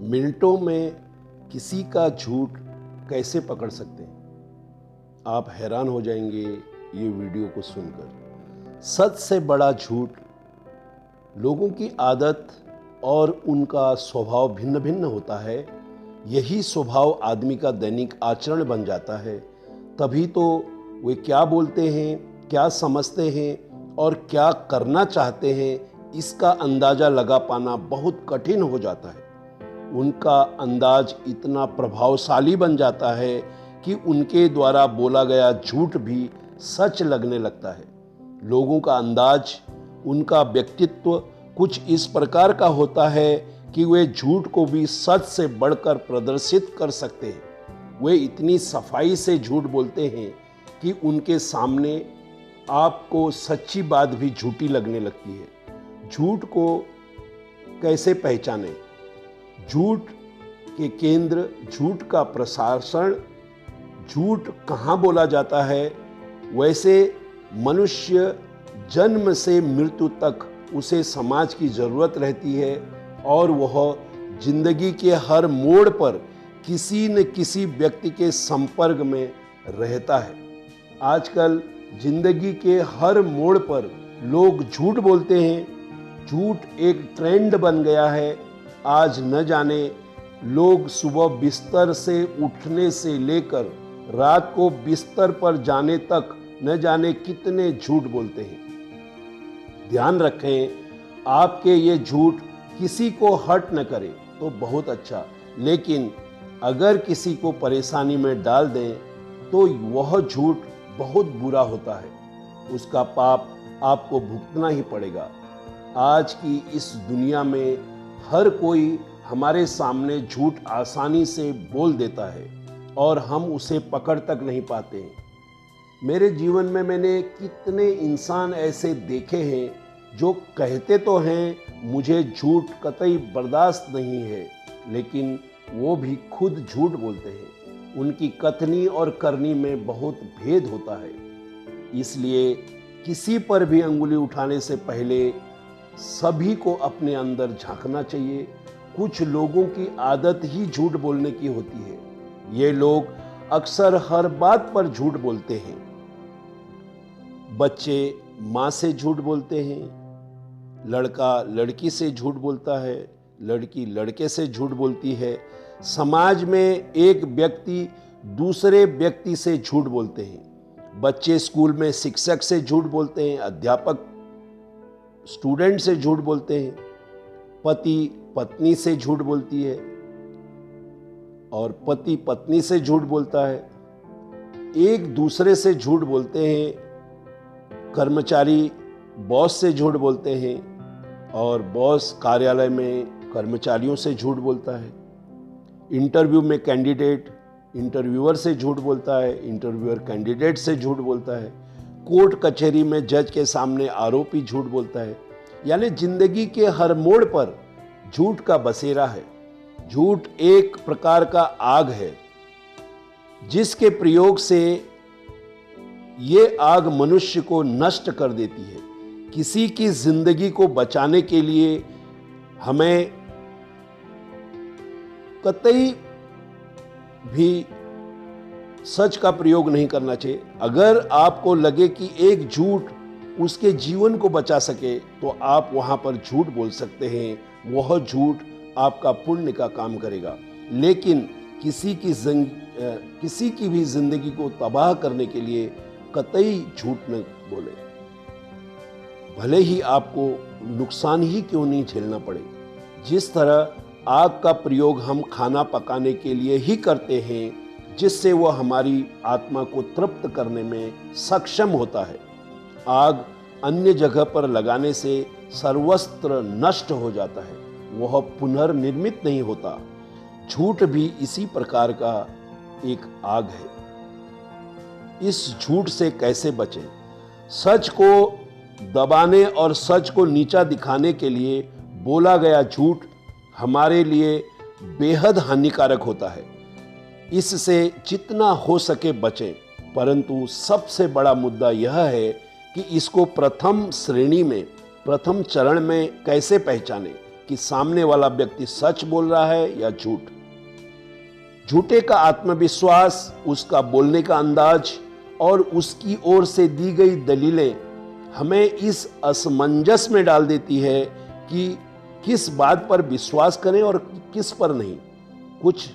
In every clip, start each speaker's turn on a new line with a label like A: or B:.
A: मिनटों में किसी का झूठ कैसे पकड़ सकते हैं? आप हैरान हो जाएंगे ये वीडियो को सुनकर। सच से बड़ा झूठ। लोगों की आदत और उनका स्वभाव भिन्न भिन्न होता है। यही स्वभाव आदमी का दैनिक आचरण बन जाता है। तभी तो वे क्या बोलते हैं, क्या समझते हैं और क्या करना चाहते हैं, इसका अंदाजा लगा पाना बहुत कठिन हो जाता है। उनका अंदाज इतना प्रभावशाली बन जाता है कि उनके द्वारा बोला गया झूठ भी सच लगने लगता है। लोगों का अंदाज, उनका व्यक्तित्व कुछ इस प्रकार का होता है कि वे झूठ को भी सच से बढ़कर प्रदर्शित कर सकते हैं। वे इतनी सफाई से झूठ बोलते हैं कि उनके सामने आपको सच्ची बात भी झूठी लगने लगती है। झूठ को कैसे पहचानें? झूठ के केंद्र, झूठ का प्रसारण, झूठ कहाँ बोला जाता है? वैसे मनुष्य जन्म से मृत्यु तक उसे समाज की जरूरत रहती है और वह जिंदगी के हर मोड़ पर किसी न किसी व्यक्ति के संपर्क में रहता है। आजकल जिंदगी के हर मोड़ पर लोग झूठ बोलते हैं। झूठ एक ट्रेंड बन गया है। आज न जाने लोग सुबह बिस्तर से उठने से लेकर रात को बिस्तर पर जाने तक न जाने कितने झूठ बोलते हैं। ध्यान रखें, आपके ये झूठ किसी को हर्ट न करे तो बहुत अच्छा, लेकिन अगर किसी को परेशानी में डाल दें तो वह झूठ बहुत बुरा होता है। उसका पाप आपको भुगतना ही पड़ेगा। आज की इस दुनिया में हर कोई हमारे सामने झूठ आसानी से बोल देता है और हम उसे पकड़ तक नहीं पाते हैं। मेरे जीवन में मैंने कितने इंसान ऐसे देखे हैं जो कहते तो हैं मुझे झूठ कतई बर्दाश्त नहीं है, लेकिन वो भी खुद झूठ बोलते हैं। उनकी कथनी और करनी में बहुत भेद होता है। इसलिए किसी पर भी अंगुली उठाने से पहले सभी को अपने अंदर झांकना चाहिए। कुछ लोगों की आदत ही झूठ बोलने की होती है। ये लोग अक्सर हर बात पर झूठ बोलते हैं। बच्चे माँ से झूठ बोलते हैं, लड़का लड़की से झूठ बोलता है, लड़की लड़के से झूठ बोलती है। समाज में एक व्यक्ति दूसरे व्यक्ति से झूठ बोलते हैं। बच्चे स्कूल में शिक्षक से झूठ बोलते हैं, अध्यापक स्टूडेंट से झूठ बोलते हैं, पति पत्नी से झूठ बोलती है और पति पत्नी से झूठ बोलता है। एक दूसरे से झूठ बोलते हैं। कर्मचारी बॉस से झूठ बोलते हैं और बॉस कार्यालय में कर्मचारियों से झूठ बोलता है। इंटरव्यू में कैंडिडेट इंटरव्यूअर से झूठ बोलता है, इंटरव्यूअर कैंडिडेट से झूठ बोलता है। कोर्ट कचहरी में जज के सामने आरोपी झूठ बोलता है। यानी जिंदगी के हर मोड़ पर झूठ का बसेरा है। झूठ एक प्रकार का आग है जिसके प्रयोग से ये आग मनुष्य को नष्ट कर देती है। किसी की जिंदगी को बचाने के लिए हमें कतई भी सच का प्रयोग नहीं करना चाहिए। अगर आपको लगे कि एक झूठ उसके जीवन को बचा सके तो आप वहां पर झूठ बोल सकते हैं। वह झूठ आपका पुण्य का काम करेगा। लेकिन किसी की भी जिंदगी को तबाह करने के लिए कतई झूठ न बोले, भले ही आपको नुकसान ही क्यों नहीं झेलना पड़े। जिस तरह आग का प्रयोग हम खाना पकाने के लिए ही करते हैं, जिससे वह हमारी आत्मा को तृप्त करने में सक्षम होता है। आग अन्य जगह पर लगाने से सर्वस्त्र नष्ट हो जाता है, वह पुनर्निर्मित नहीं होता। झूठ भी इसी प्रकार का एक आग है। इस झूठ से कैसे बचें? सच को दबाने और सच को नीचा दिखाने के लिए बोला गया झूठ हमारे लिए बेहद हानिकारक होता है। इससे जितना हो सके बचें, परंतु सबसे बड़ा मुद्दा यह है कि इसको प्रथम श्रेणी में, प्रथम चरण में कैसे पहचानें। कि सामने वाला व्यक्ति सच बोल रहा है या झूठ। झूठे का आत्मविश्वास, उसका बोलने का अंदाज और उसकी ओर से दी गई दलीलें हमें इस असमंजस में डाल देती है कि किस बात पर विश्वास करें और किस पर नहीं। कुछ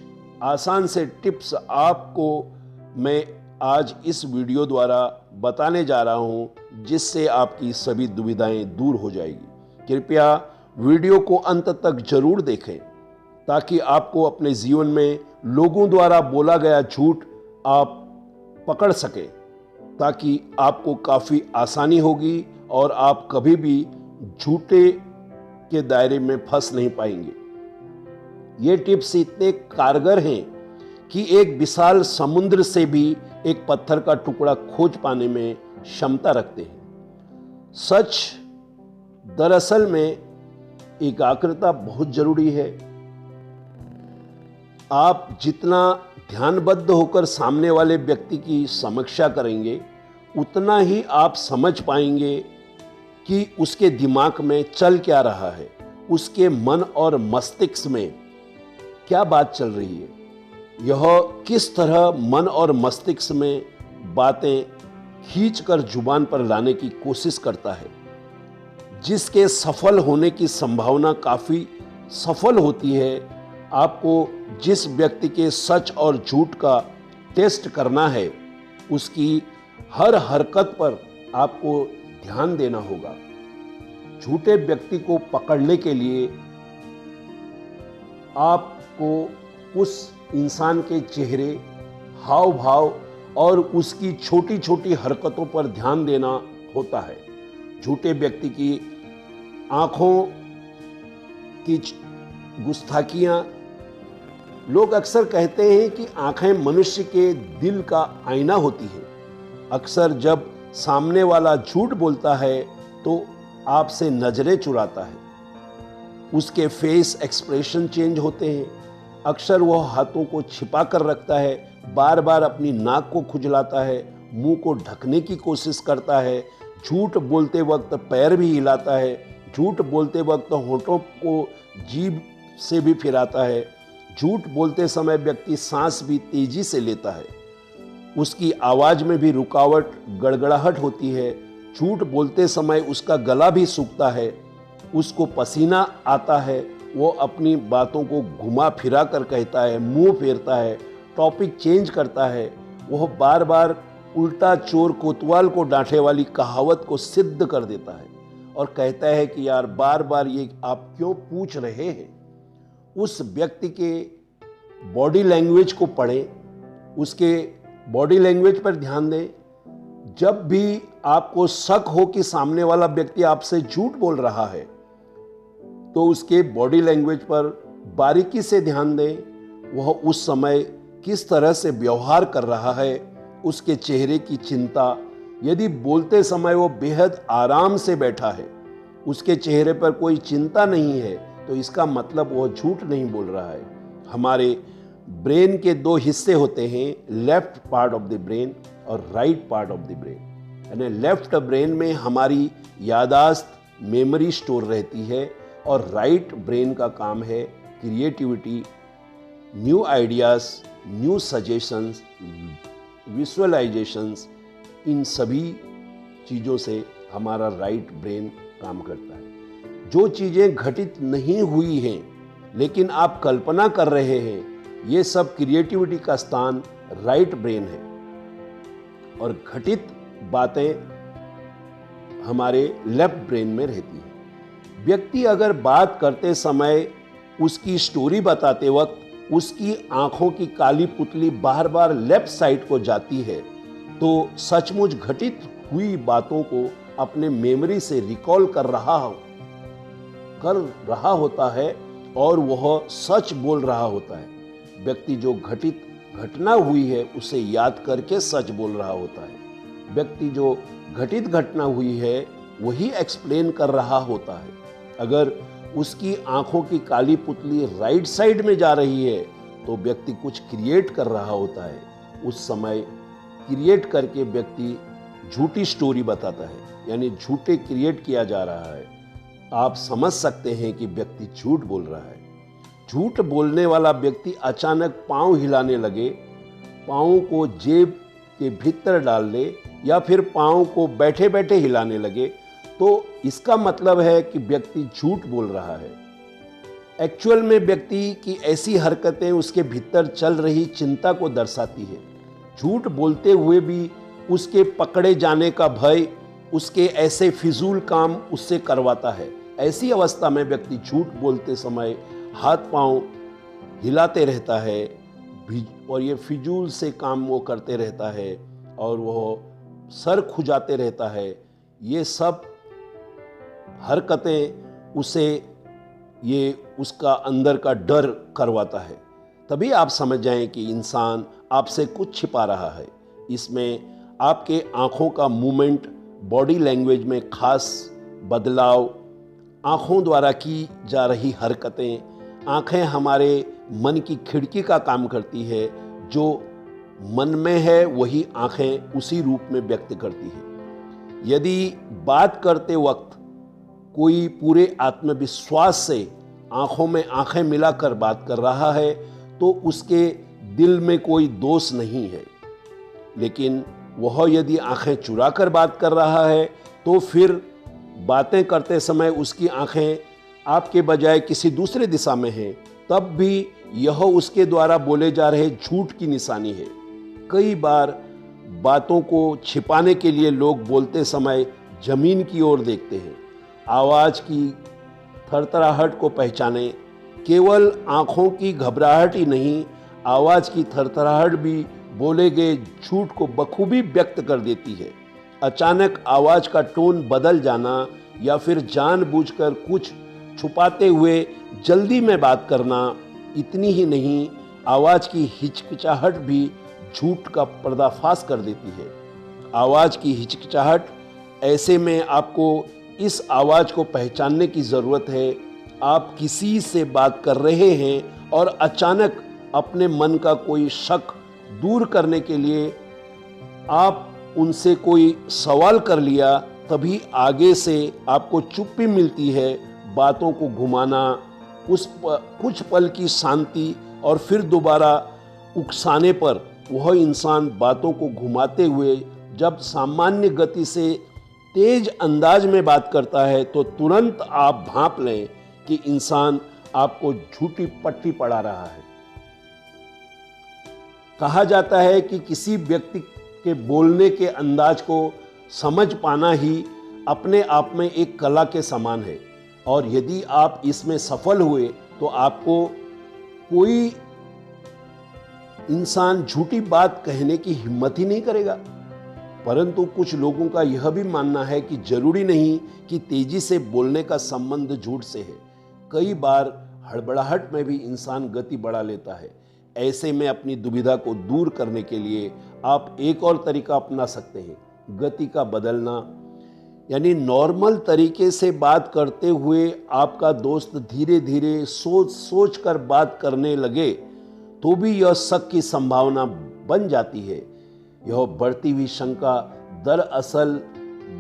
A: आसान से टिप्स आपको मैं आज इस वीडियो द्वारा बताने जा रहा हूं, जिससे आपकी सभी दुविधाएं दूर हो जाएगी। कृपया वीडियो को अंत तक जरूर देखें ताकि आपको अपने जीवन में लोगों द्वारा बोला गया झूठ आप पकड़ सकें, ताकि आपको काफ़ी आसानी होगी और आप कभी भी झूठे के दायरे में फंस नहीं पाएंगे। ये टिप्स इतने कारगर हैं कि एक विशाल समुद्र से भी एक पत्थर का टुकड़ा खोज पाने में क्षमता रखते हैं। सच दरअसल में एकाग्रता बहुत जरूरी है। आप जितना ध्यानबद्ध होकर सामने वाले व्यक्ति की समीक्षा करेंगे, उतना ही आप समझ पाएंगे कि उसके दिमाग में चल क्या रहा है, उसके मन और मस्तिष्क में क्या बात चल रही है, यह किस तरह मन और मस्तिष्क में बातें खींचकर जुबान पर लाने की कोशिश करता है, जिसके सफल होने की संभावना काफ़ी सफल होती है। आपको जिस व्यक्ति के सच और झूठ का टेस्ट करना है, उसकी हर हरकत पर आपको ध्यान देना होगा। झूठे व्यक्ति को पकड़ने के लिए आपको उस इंसान के चेहरे, हाव भाव और उसकी छोटी छोटी हरकतों पर ध्यान देना होता है। झूठे व्यक्ति की आंखों की गुस्ताखियां, लोग अक्सर कहते हैं कि आंखें मनुष्य के दिल का आईना होती है। अक्सर जब सामने वाला झूठ बोलता है तो आपसे नजरें चुराता है, उसके फेस एक्सप्रेशन चेंज होते हैं। अक्सर वह हाथों को छिपा कर रखता है, बार बार अपनी नाक को खुजलाता है, मुंह को ढकने की कोशिश करता है, झूठ बोलते वक्त पैर भी हिलाता है, झूठ बोलते वक्त होठों को जीभ से भी फिराता है, झूठ बोलते समय व्यक्ति सांस भी तेजी से लेता है, उसकी आवाज में भी रुकावट, गड़गड़ाहट होती है, झूठ बोलते समय उसका गला भी सूखता है, उसको पसीना आता है, वो अपनी बातों को घुमा फिरा कर कहता है, मुंह फेरता है, टॉपिक चेंज करता है, वह बार बार उल्टा चोर कोतवाल को डांटे वाली कहावत को सिद्ध कर देता है और कहता है कि यार बार बार ये आप क्यों पूछ रहे हैं। उस व्यक्ति के बॉडी लैंग्वेज को पढ़ें, उसके बॉडी लैंग्वेज पर ध्यान दें। जब भी आपको शक हो कि सामने वाला व्यक्ति आपसे झूठ बोल रहा है, तो उसके बॉडी लैंग्वेज पर बारीकी से ध्यान दें। वह उस समय किस तरह से व्यवहार कर रहा है, उसके चेहरे की चिंता, यदि बोलते समय वो बेहद आराम से बैठा है, उसके चेहरे पर कोई चिंता नहीं है, तो इसका मतलब वह झूठ नहीं बोल रहा है। हमारे ब्रेन के दो हिस्से होते हैं, left part of the brain और right part of the brain. यानी लेफ्ट ब्रेन में हमारी यादाश्त, मेमोरी स्टोर रहती है और राइट ब्रेन का काम है creativity, new ideas, new suggestions, visualisations. इन सभी चीज़ों से हमारा राइट ब्रेन काम करता है। जो चीज़ें घटित नहीं हुई हैं लेकिन आप कल्पना कर रहे हैं, ये सब क्रिएटिविटी का स्थान राइट ब्रेन है और घटित बातें हमारे लेफ्ट ब्रेन में रहती हैं। व्यक्ति अगर बात करते समय उसकी स्टोरी बताते वक्त उसकी आंखों की काली पुतली बार बार लेफ्ट साइड को जाती है, तो सचमुच घटित हुई बातों को अपने मेमोरी से रिकॉल कर रहा होता है और वह सच बोल रहा होता है। व्यक्ति जो घटित घटना हुई है उसे याद करके सच बोल रहा होता है। व्यक्ति जो घटित घटना हुई है वही एक्सप्लेन कर रहा होता है। अगर उसकी आंखों की काली पुतली राइट साइड में जा रही है तो व्यक्ति कुछ क्रिएट कर रहा होता है। उस समय क्रिएट करके व्यक्ति झूठी स्टोरी बताता है, यानी झूठे क्रिएट किया जा रहा है। आप समझ सकते हैं कि व्यक्ति झूठ बोल रहा है। झूठ बोलने वाला व्यक्ति अचानक पांव हिलाने लगे, पांव को जेब के भीतर डाल दे या फिर पांव को बैठे बैठे हिलाने लगे, तो इसका मतलब है कि व्यक्ति झूठ बोल रहा है। एक्चुअल में व्यक्ति की ऐसी हरकतें उसके भीतर चल रही चिंता को दर्शाती है। झूठ बोलते हुए भी उसके पकड़े जाने का भय उसके ऐसे फिजूल काम उससे करवाता है। ऐसी अवस्था में व्यक्ति झूठ बोलते समय हाथ पांव हिलाते रहता है और ये फिजूल से काम वो करते रहता है और वो सर खुजाते रहता है। ये सब हरकतें उसे ये उसका अंदर का डर करवाता है। तभी आप समझ जाएं कि इंसान आपसे कुछ छिपा रहा है। इसमें आपके आँखों का मूवमेंट, बॉडी लैंग्वेज में खास बदलाव, आँखों द्वारा की जा रही हरकतें। आँखें हमारे मन की खिड़की का काम करती है। जो मन में है वही आँखें उसी रूप में व्यक्त करती है। यदि बात करते वक्त कोई पूरे आत्मविश्वास से आँखों में आँखें मिलाकर बात कर रहा है तो उसके दिल में कोई दोष नहीं है। लेकिन वह यदि आँखें चुरा कर बात कर रहा है तो फिर बातें करते समय उसकी आँखें आपके बजाय किसी दूसरे दिशा में हैं, तब भी यह उसके द्वारा बोले जा रहे झूठ की निशानी है। कई बार बातों को छिपाने के लिए लोग बोलते समय जमीन की ओर देखते हैं। आवाज़ की थरथराहट को पहचाने। केवल आँखों की घबराहट ही नहीं, आवाज़ की थरथराहट भी बोले गए झूठ को बखूबी व्यक्त कर देती है। अचानक आवाज़ का टोन बदल जाना या फिर जानबूझकर कुछ छुपाते हुए जल्दी में बात करना। इतनी ही नहीं, आवाज़ की हिचकिचाहट भी झूठ का पर्दाफाश कर देती है। आवाज़ की हिचकिचाहट, ऐसे में आपको इस आवाज़ को पहचानने की ज़रूरत है। आप किसी से बात कर रहे हैं और अचानक अपने मन का कोई शक दूर करने के लिए आप उनसे कोई सवाल कर लिया, तभी आगे से आपको चुप्पी मिलती है। बातों को घुमाना, कुछ पल की शांति और फिर दोबारा उकसाने पर वह इंसान बातों को घुमाते हुए जब सामान्य गति से तेज अंदाज में बात करता है तो तुरंत आप भांप लें कि इंसान आपको झूठी पट्टी पढ़ा रहा है। कहा जाता है कि किसी व्यक्ति के बोलने के अंदाज को समझ पाना ही अपने आप में एक कला के समान है और यदि आप इसमें सफल हुए तो आपको कोई इंसान झूठी बात कहने की हिम्मत ही नहीं करेगा। परंतु कुछ लोगों का यह भी मानना है कि जरूरी नहीं कि तेजी से बोलने का संबंध झूठ से है। कई बार हड़बड़ाहट में भी इंसान गति बढ़ा लेता है। ऐसे में अपनी दुविधा को दूर करने के लिए आप एक और तरीका अपना सकते हैं, गति का बदलना। यानी नॉर्मल तरीके से बात करते हुए आपका दोस्त धीरे धीरे सोच कर बात करने लगे तो भी यह शक की संभावना बन जाती है। यह बढ़ती हुई शंका दरअसल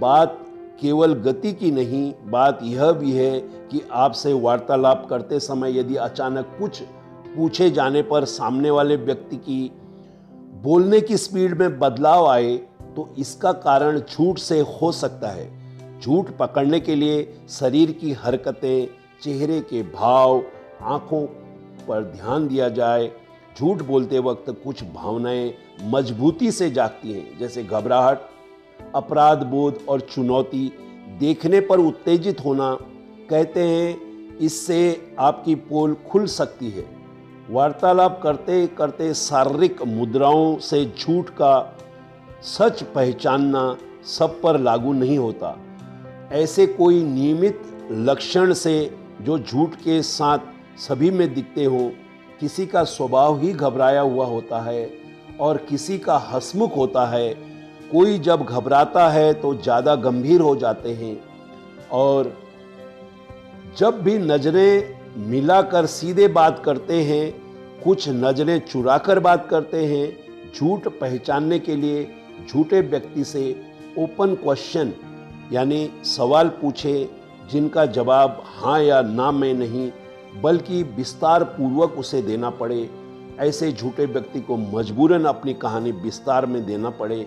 A: बात केवल गति की नहीं, बात यह भी है कि आपसे वार्तालाप करते समय यदि अचानक कुछ पूछे जाने पर सामने वाले व्यक्ति की बोलने की स्पीड में बदलाव आए तो इसका कारण झूठ से हो सकता है। झूठ पकड़ने के लिए शरीर की हरकतें, चेहरे के भाव, आंखों पर ध्यान दिया जाए। झूठ बोलते वक्त कुछ भावनाएं मजबूती से जागती हैं, जैसे घबराहट, अपराध बोध और चुनौती। देखने पर उत्तेजित होना, कहते हैं इससे आपकी पोल खुल सकती है। वार्तालाप करते करते शारीरिक मुद्राओं से झूठ का सच पहचानना सब पर लागू नहीं होता। ऐसे कोई नियमित लक्षण से जो झूठ के साथ सभी में दिखते हों। किसी का स्वभाव ही घबराया हुआ होता है और किसी का हंसमुख होता है। कोई जब घबराता है तो ज़्यादा गंभीर हो जाते हैं और जब भी नज़रें मिलाकर सीधे बात करते हैं, कुछ नज़रें चुराकर बात करते हैं। झूठ पहचानने के लिए झूठे व्यक्ति से ओपन क्वेश्चन यानी सवाल पूछे, जिनका जवाब हाँ या ना में नहीं बल्कि विस्तार पूर्वक उसे देना पड़े, ऐसे झूठे व्यक्ति को मजबूरन अपनी कहानी विस्तार में देना पड़े,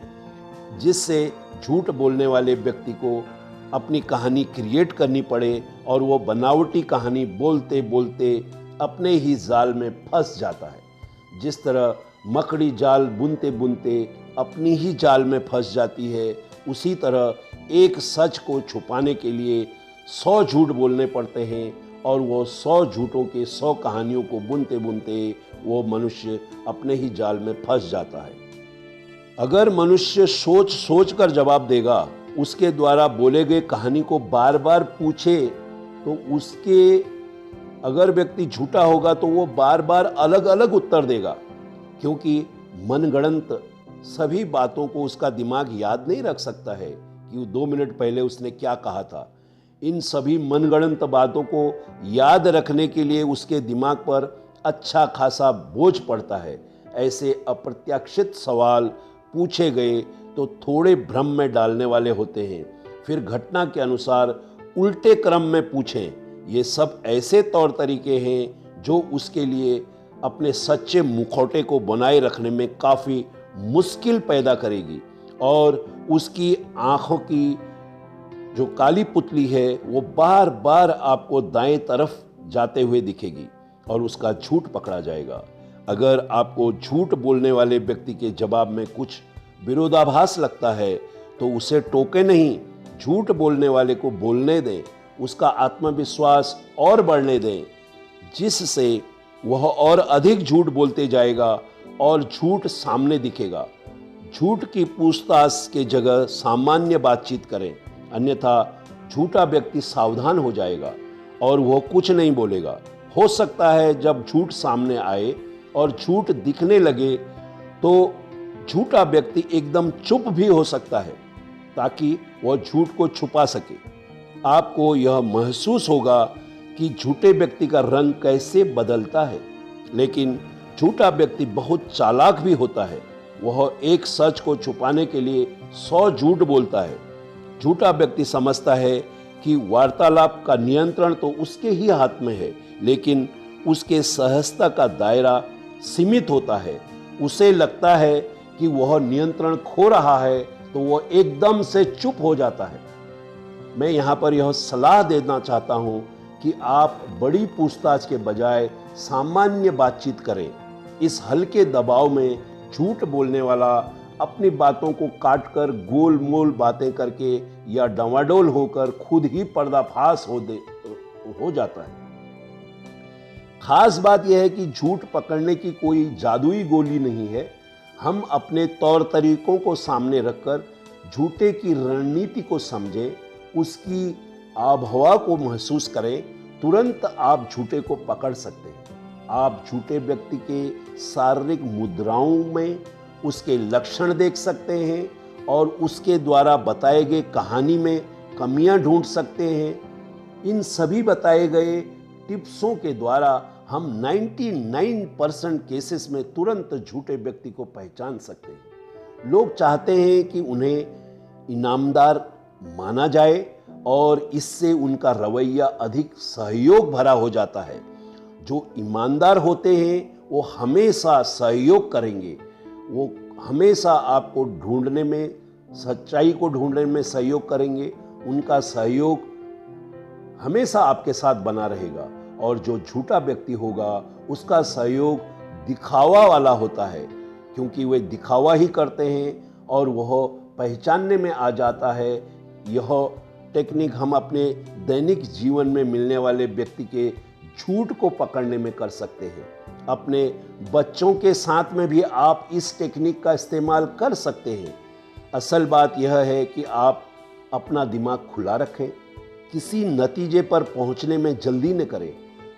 A: जिससे झूठ बोलने वाले व्यक्ति को अपनी कहानी क्रिएट करनी पड़े और वो बनावटी कहानी बोलते बोलते अपने ही जाल में फंस जाता है। जिस तरह मकड़ी जाल बुनते बुनते अपनी ही जाल में फंस जाती है, उसी तरह एक सच को छुपाने के लिए 100 झूठ बोलने पड़ते हैं और वो 100 झूठों के 100 कहानियों को बुनते बुनते वो मनुष्य अपने ही जाल में फंस जाता है। अगर मनुष्य सोच सोच कर जवाब देगा, उसके द्वारा बोले गए कहानी को बार बार पूछे, तो उसके अगर व्यक्ति झूठा होगा तो वो बार बार अलग अलग उत्तर देगा, क्योंकि मनगढ़ंत सभी बातों को उसका दिमाग याद नहीं रख सकता है कि वो 2 मिनट पहले उसने क्या कहा था। इन सभी मनगढ़ंत बातों को याद रखने के लिए उसके दिमाग पर अच्छा खासा बोझ पड़ता है। ऐसे अप्रत्याशित सवाल पूछे गए तो थोड़े भ्रम में डालने वाले होते हैं, फिर घटना के अनुसार उल्टे क्रम में पूछें। ये सब ऐसे तौर तरीके हैं जो उसके लिए अपने सच्चे मुखौटे को बनाए रखने में काफ़ी मुश्किल पैदा करेगी और उसकी आँखों की जो काली पुतली है वो बार बार आपको दाएं तरफ जाते हुए दिखेगी और उसका झूठ पकड़ा जाएगा। अगर आपको झूठ बोलने वाले व्यक्ति के जवाब में कुछ विरोधाभास लगता है तो उसे टोके नहीं, झूठ बोलने वाले को बोलने दें, उसका आत्मविश्वास और बढ़ने दें, जिससे वह और अधिक झूठ बोलते जाएगा और झूठ सामने दिखेगा। झूठ की पूछताछ के जगह सामान्य बातचीत करें, अन्यथा झूठा व्यक्ति सावधान हो जाएगा और वह कुछ नहीं बोलेगा। हो सकता है जब झूठ सामने आए और झूठ दिखने लगे तो झूठा व्यक्ति एकदम चुप भी हो सकता है ताकि वह झूठ को छुपा सके। आपको यह महसूस होगा कि झूठे व्यक्ति का रंग कैसे बदलता है, लेकिन झूठा व्यक्ति बहुत चालाक भी होता है। वह एक सच को छुपाने के लिए 100 झूठ बोलता है। झूठा व्यक्ति समझता है कि वार्तालाप का नियंत्रण तो उसके ही हाथ में है, लेकिन उसके सहजता का दायरा सीमित होता है। उसे लगता है कि वह नियंत्रण खो रहा है तो वह एकदम से चुप हो जाता है। मैं यहाँ पर यह सलाह देना चाहता हूँ कि आप बड़ी पूछताछ के बजाय सामान्य बातचीत करें। इस हल्के दबाव में झूठ बोलने वाला अपनी बातों को काटकर गोल मोल बातें करके या डवाडोल होकर खुद ही पर्दाफाश हो जाता है। खास बात यह है कि झूठ पकड़ने की कोई जादुई गोली नहीं है। हम अपने तौर तरीकों को सामने रखकर झूठे की रणनीति को समझें, उसकी आबहवा को महसूस करें, तुरंत आप झूठे को पकड़ सकते हैं। आप झूठे व्यक्ति के शारीरिक मुद्राओं में उसके लक्षण देख सकते हैं और उसके द्वारा बताए गए कहानी में कमियां ढूंढ सकते हैं। इन सभी बताए गए टिप्सों के द्वारा हम 99% केसेस में तुरंत झूठे व्यक्ति को पहचान सकते हैं। लोग चाहते हैं कि उन्हें इनामदार माना जाए और इससे उनका रवैया अधिक सहयोग भरा हो जाता है। जो ईमानदार होते हैं वो हमेशा सहयोग करेंगे, वो हमेशा आपको ढूंढने में, सच्चाई को ढूंढने में सहयोग करेंगे। उनका सहयोग हमेशा आपके साथ बना रहेगा। और जो झूठा व्यक्ति होगा उसका सहयोग दिखावा वाला होता है, क्योंकि वे दिखावा ही करते हैं और वह पहचानने में आ जाता है। यह टेक्निक हम अपने दैनिक जीवन में मिलने वाले व्यक्ति के झूठ को पकड़ने में कर सकते हैं। अपने बच्चों के साथ में भी आप इस टेक्निक का इस्तेमाल कर सकते हैं। असल बात यह है कि आप अपना दिमाग खुला रखें, किसी नतीजे पर पहुंचने में जल्दी न करें।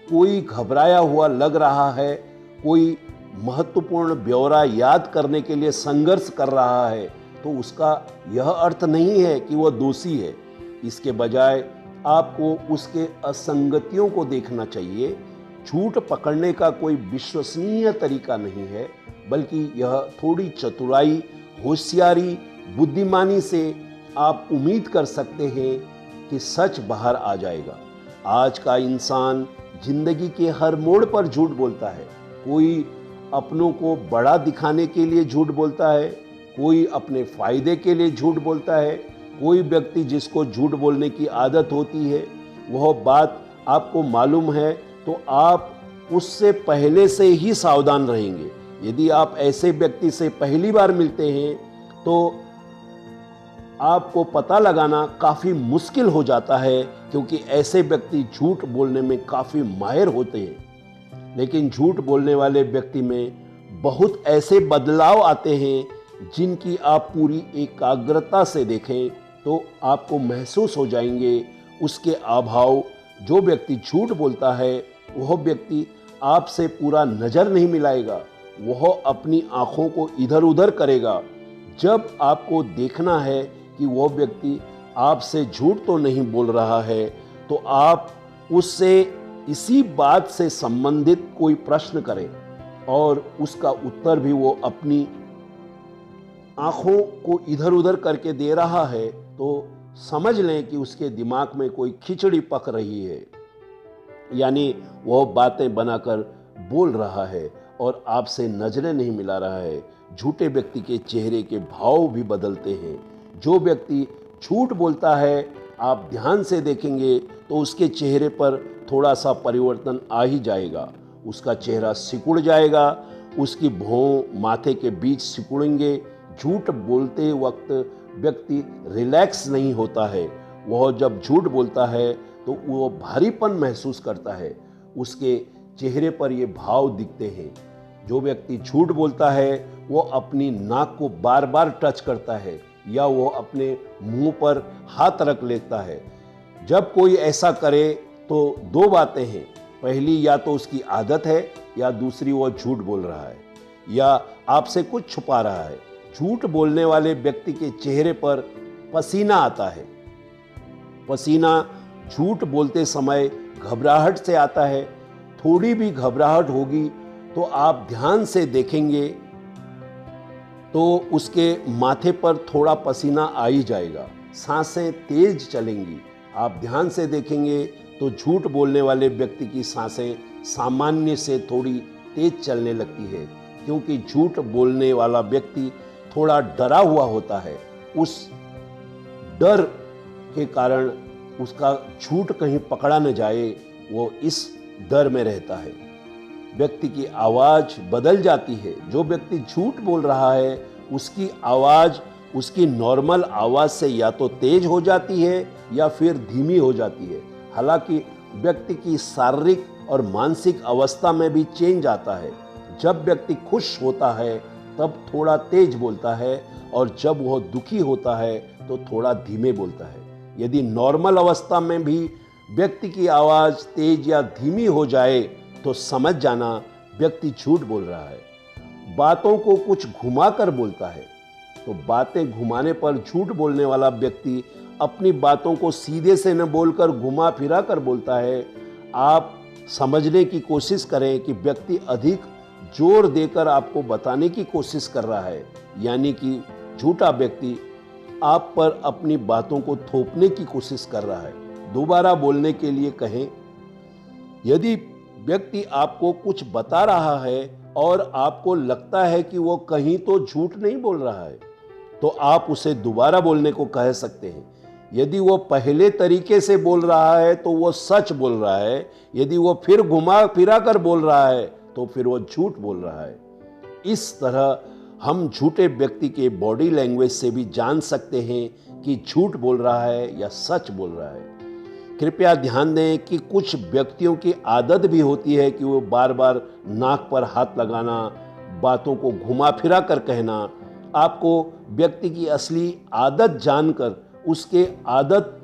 A: कोई घबराया हुआ लग रहा है, कोई महत्वपूर्ण ब्यौरा याद करने के लिए संघर्ष कर रहा है, तो उसका यह अर्थ नहीं है कि वह दोषी है। इसके बजाय आपको उसके असंगतियों को देखना चाहिए। झूठ पकड़ने का कोई विश्वसनीय तरीका नहीं है, बल्कि यह थोड़ी चतुराई, होशियारी, बुद्धिमानी से आप उम्मीद कर सकते हैं कि सच बाहर आ जाएगा। आज का इंसान जिंदगी के हर मोड़ पर झूठ बोलता है। कोई अपनों को बड़ा दिखाने के लिए झूठ बोलता है, कोई अपने फायदे के लिए झूठ बोलता है। कोई व्यक्ति जिसको झूठ बोलने की आदत होती है, वह बात आपको मालूम है तो आप उससे पहले से ही सावधान रहेंगे। यदि आप ऐसे व्यक्ति से पहली बार मिलते हैं तो आपको पता लगाना काफ़ी मुश्किल हो जाता है, क्योंकि ऐसे व्यक्ति झूठ बोलने में काफ़ी माहिर होते हैं। लेकिन झूठ बोलने वाले व्यक्ति में बहुत ऐसे बदलाव आते हैं जिनकी आप पूरी एकाग्रता से देखें तो आपको महसूस हो जाएंगे उसके अभाव। जो व्यक्ति झूठ बोलता है वह व्यक्ति आपसे पूरा नज़र नहीं मिलाएगा, वह अपनी आँखों को इधर उधर करेगा। जब आपको देखना है कि वह व्यक्ति आपसे झूठ तो नहीं बोल रहा है, तो आप उससे इसी बात से संबंधित कोई प्रश्न करें और उसका उत्तर भी वो अपनी आँखों को इधर उधर करके दे रहा है, तो समझ लें कि उसके दिमाग में कोई खिचड़ी पक रही है, यानी वह बातें बनाकर बोल रहा है और आपसे नजरें नहीं मिला रहा है। झूठे व्यक्ति के चेहरे के भाव भी बदलते हैं। जो व्यक्ति झूठ बोलता है, आप ध्यान से देखेंगे तो उसके चेहरे पर थोड़ा सा परिवर्तन आ ही जाएगा। उसका चेहरा सिकुड़ जाएगा, उसकी भौं माथे के बीच सिकुड़ेंगे। झूठ बोलते वक्त व्यक्ति रिलैक्स नहीं होता है। वह जब झूठ बोलता है तो वो भारीपन महसूस करता है, उसके चेहरे पर ये भाव दिखते हैं। जो व्यक्ति झूठ बोलता है वो अपनी नाक को बार बार टच करता है या वो अपने मुंह पर हाथ रख लेता है। जब कोई ऐसा करे तो दो बातें हैं, पहली या तो उसकी आदत है या दूसरी वो झूठ बोल रहा है या आपसे कुछ छुपा रहा है। झूठ बोलने वाले व्यक्ति के चेहरे पर पसीना आता है। पसीना झूठ बोलते समय घबराहट से आता है। थोड़ी भी घबराहट होगी तो आप ध्यान से देखेंगे तो उसके माथे पर थोड़ा पसीना आ ही जाएगा। सांसें तेज चलेंगी। आप ध्यान से देखेंगे तो झूठ बोलने वाले व्यक्ति की सांसें सामान्य से थोड़ी तेज चलने लगती है, क्योंकि झूठ बोलने वाला व्यक्ति थोड़ा डरा हुआ होता है। उस डर के कारण उसका झूठ कहीं पकड़ा न जाए, वो इस डर में रहता है। व्यक्ति की आवाज़ बदल जाती है। जो व्यक्ति झूठ बोल रहा है उसकी आवाज़ उसकी नॉर्मल आवाज़ से या तो तेज हो जाती है या फिर धीमी हो जाती है। हालांकि व्यक्ति की शारीरिक और मानसिक अवस्था में भी चेंज आता है। जब व्यक्ति खुश होता है तब थोड़ा तेज बोलता है और जब वह दुखी होता है तो थोड़ा धीमे बोलता है। यदि नॉर्मल अवस्था में भी व्यक्ति की आवाज़ तेज या धीमी हो जाए तो समझ जाना व्यक्ति झूठ बोल रहा है। बातों को कुछ घुमाकर बोलता है, तो बातें घुमाने पर झूठ बोलने वाला व्यक्ति अपनी बातों को सीधे से न बोलकर घुमा फिरा कर बोलता है। आप समझने की कोशिश करें कि व्यक्ति अधिक जोर देकर आपको बताने की कोशिश कर रहा है, यानी कि झूठा व्यक्ति आप पर अपनी बातों को थोपने की कोशिश कर रहा है। दोबारा बोलने के लिए कहें। यदि व्यक्ति आपको कुछ बता रहा है और आपको लगता है कि वो कहीं तो झूठ नहीं बोल रहा है, तो आप उसे दोबारा बोलने को कह सकते हैं। यदि वो पहले तरीके से बोल रहा है तो वो सच बोल रहा है, यदि वो फिर घुमा फिरा कर बोल रहा है तो फिर वो झूठ बोल रहा है। इस तरह हम झूठे व्यक्ति के बॉडी लैंग्वेज से भी जान सकते हैं कि झूठ बोल रहा है या सच बोल रहा है। कृपया ध्यान दें कि कुछ व्यक्तियों की आदत भी होती है कि वो बार बार नाक पर हाथ लगाना, बातों को घुमा फिरा कर कहना। आपको व्यक्ति की असली आदत जानकर उसके आदत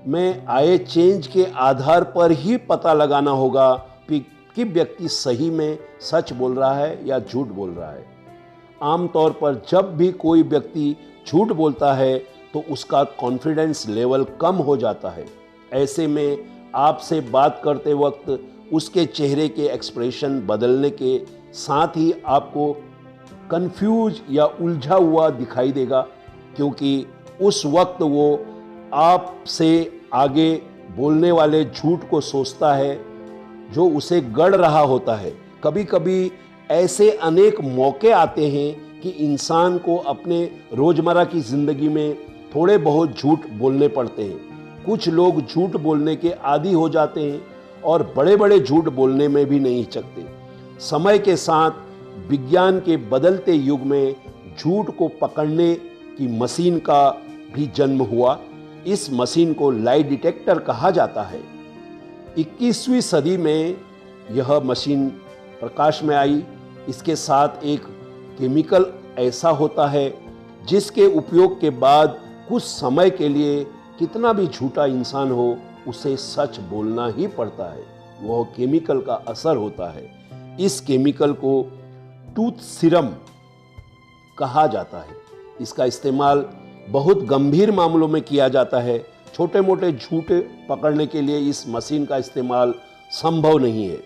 A: में आए चेंज के आधार पर ही पता लगाना होगा कि व्यक्ति सही में सच बोल रहा है या झूठ बोल रहा है। आमतौर पर जब भी कोई व्यक्ति झूठ बोलता है तो उसका कॉन्फिडेंस लेवल कम हो जाता है। ऐसे में आपसे बात करते वक्त उसके चेहरे के एक्सप्रेशन बदलने के साथ ही आपको कंफ्यूज या उलझा हुआ दिखाई देगा, क्योंकि उस वक्त वो आपसे आगे बोलने वाले झूठ को सोचता है जो उसे गढ़ रहा होता है। कभी कभी ऐसे अनेक मौके आते हैं कि इंसान को अपने रोजमर्रा की जिंदगी में थोड़े बहुत झूठ बोलने पड़ते हैं। कुछ लोग झूठ बोलने के आदी हो जाते हैं और बड़े बड़े झूठ बोलने में भी नहीं हिचकते। समय के साथ विज्ञान के बदलते युग में झूठ को पकड़ने की मशीन का भी जन्म हुआ। इस मशीन को लाई डिटेक्टर कहा जाता है। 21वीं सदी में यह मशीन प्रकाश में आई। इसके साथ एक केमिकल ऐसा होता है जिसके उपयोग के बाद कुछ समय के लिए कितना भी झूठा इंसान हो उसे सच बोलना ही पड़ता है। वह केमिकल का असर होता है। इस केमिकल को टूथ सीरम कहा जाता है। इसका इस्तेमाल बहुत गंभीर मामलों में किया जाता है। छोटे मोटे झूठ पकड़ने के लिए इस मशीन का इस्तेमाल संभव नहीं है।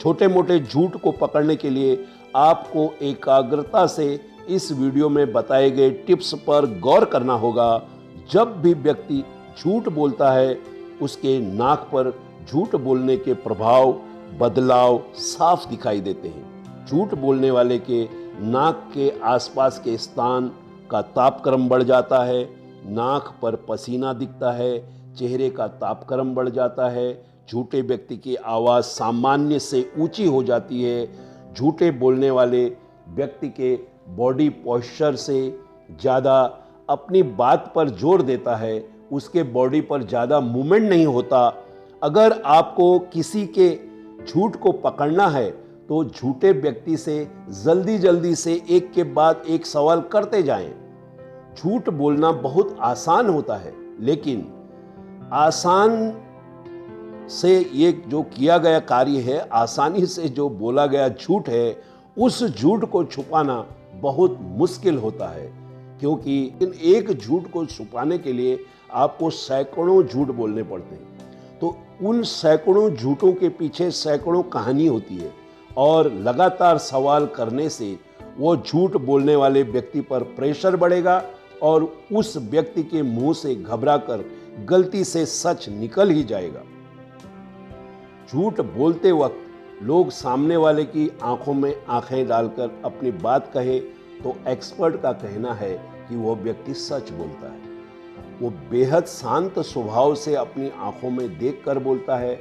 A: छोटे मोटे झूठ को पकड़ने के लिए आपको एकाग्रता से इस वीडियो में बताए गए टिप्स पर गौर करना होगा। जब भी व्यक्ति झूठ बोलता है उसके नाक पर झूठ बोलने के प्रभाव बदलाव साफ दिखाई देते हैं। झूठ बोलने वाले के नाक के आसपास के स्थान का तापक्रम बढ़ जाता है, नाक पर पसीना दिखता है, चेहरे का तापक्रम बढ़ जाता है, झूठे व्यक्ति की आवाज़ सामान्य से ऊंची हो जाती है। झूठे बोलने वाले व्यक्ति के बॉडी पोस्चर से ज़्यादा अपनी बात पर जोर देता है, उसके बॉडी पर ज़्यादा मूवमेंट नहीं होता। अगर आपको किसी के झूठ को पकड़ना है तो झूठे व्यक्ति से जल्दी जल्दी से एक के बाद एक सवाल करते जाएं। झूठ बोलना बहुत आसान होता है, लेकिन आसान से ये जो किया गया कार्य है, आसानी से जो बोला गया झूठ है, उस झूठ को छुपाना बहुत मुश्किल होता है। क्योंकि इन एक झूठ को छुपाने के लिए आपको सैकड़ों झूठ बोलने पड़ते हैं। तो उन सैकड़ों झूठों के पीछे सैकड़ों कहानी होती है और लगातार सवाल करने से वो झूठ बोलने वाले व्यक्ति पर प्रेशर बढ़ेगा और उस व्यक्ति के मुंह से घबराकर गलती से सच निकल ही जाएगा। झूठ बोलते वक्त लोग सामने वाले की आंखों में आंखें डालकर अपनी बात कहे तो एक्सपर्ट का कहना है कि वह व्यक्ति सच बोलता है। वो बेहद शांत स्वभाव से अपनी आंखों में देखकर बोलता है,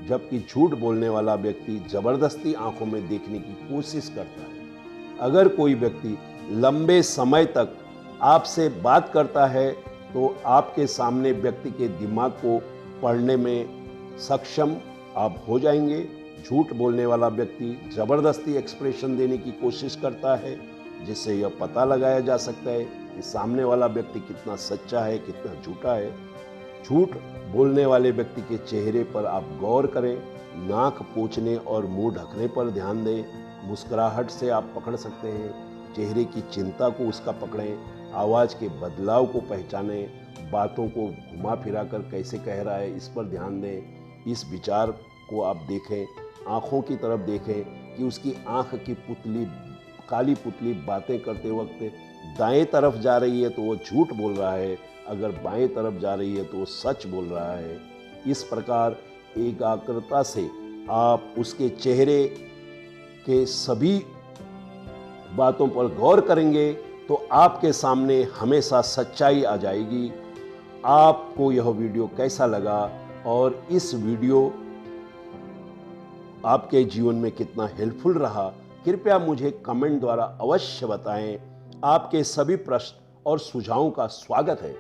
A: जबकि झूठ बोलने वाला व्यक्ति जबरदस्ती आंखों में देखने की कोशिश करता है। अगर कोई व्यक्ति लंबे समय तक आपसे बात करता है तो आपके सामने व्यक्ति के दिमाग को पढ़ने में सक्षम आप हो जाएंगे। झूठ बोलने वाला व्यक्ति जबरदस्ती एक्सप्रेशन देने की कोशिश करता है, जिससे यह पता लगाया जा सकता है कि सामने वाला व्यक्ति कितना सच्चा है, कितना झूठा है। झूठ बोलने वाले व्यक्ति के चेहरे पर आप गौर करें, नाक पोंछने और मुंह ढकने पर ध्यान दें। मुस्कुराहट से आप पकड़ सकते हैं, चेहरे की चिंता को उसका पकड़ें, आवाज़ के बदलाव को पहचानें, बातों को घुमा फिरा कर कैसे कह रहा है इस पर ध्यान दें। इस विचार को आप देखें, आँखों की तरफ देखें कि उसकी आँख की पुतली, काली पुतली बातें करते वक्त दाएं तरफ जा रही है तो वो झूठ बोल रहा है, अगर बाएं तरफ जा रही है तो वो सच बोल रहा है। इस प्रकार एकाग्रता से आप उसके चेहरे के सभी बातों पर गौर करेंगे तो आपके सामने हमेशा सच्चाई आ जाएगी। आपको यह वीडियो कैसा लगा और इस वीडियो आपके जीवन में कितना हेल्पफुल रहा, कृपया मुझे कमेंट द्वारा अवश्य बताएं। आपके सभी प्रश्न और सुझावों का स्वागत है।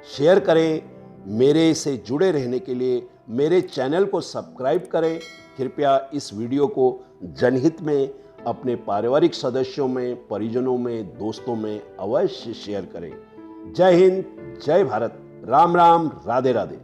A: शेयर करें। मेरे से जुड़े रहने के लिए मेरे चैनल को सब्सक्राइब करें। कृपया इस वीडियो को जनहित में अपने पारिवारिक सदस्यों में, परिजनों में, दोस्तों में अवश्य शेयर करें। जय हिंद, जय भारत, राम राम, राधे राधे।